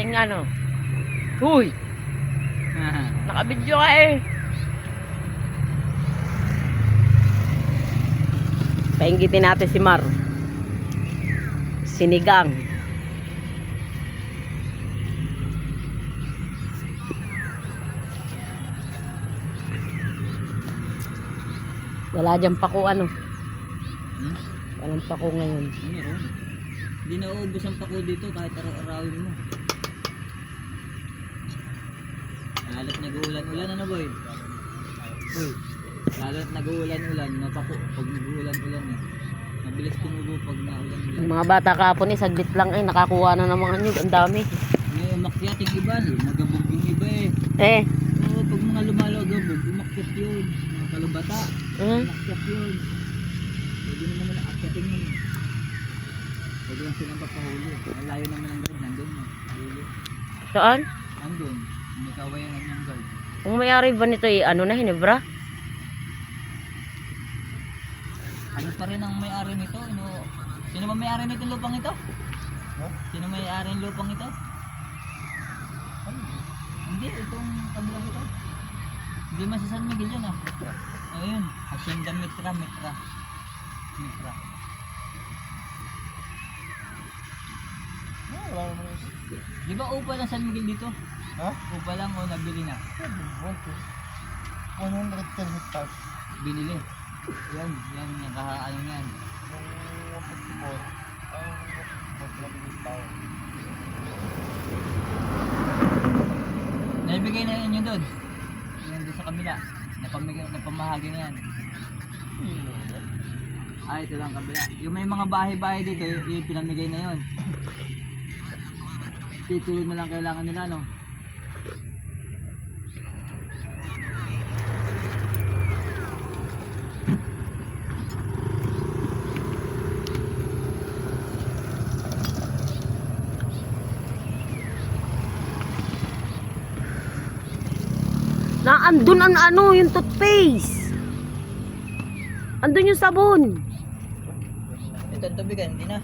aking ano. Huy! Nakabidyo ka eh. Painggitin natin si Mar. Sinigang. Wala dyan pako ano. Walang pako ngayon. Meron. Hindi na uubos ang pako dito kahit araw-arawin mo. Lalo't nag-uulan-ulan ano boy? Uy, lalo't nag-uulan-ulan, napako pag nag-uulan-ulan eh. Mabilis tumubo pag naulan-ulan. Yung mga bata kahapon eh, saglit lang eh, nakakuha na ng mga nyug, ang dami. Ngayon umakyat yung iba, magabog yung iba eh. Eh, Oo, pag mga lumalagabog, umakyat yun. Mga kalubata, umakyat yun. Pwede naman nila akyatin yun. Pwede lang silang papahuli. Ang layo naman ang guard, nandun mo. Huli. saan? Nandun, may kawayan ng guard. Ang may-ari ba nito eh, ano na, Hinebra? Ano pa rin ang may-ari nito? Sino ba may-ari nito lupang ito? Sino may-ari ng lupang ito? Hindi, itong kabilang ito. Hindi man si San Miguel yan ah. Ayun, Hacienda Mitra. Di ba upa lang San Miguel dito? Ha? Upa lang o nabili na? 110 hectares. Binili. Yan, ano yan. Yung 154, ang 154 tao. Naibigay na inyo doon. Yan doon sa kabila. Napamahagi na yan. Ito lang kabila. Yung may mga bahay-bahay dito, yung pinamigay na yon. Tituloy na lang kailangan nila, no? Andun ang ano, yung toothpaste. Andun yung sabon. Ito ang tubigan, hindi na.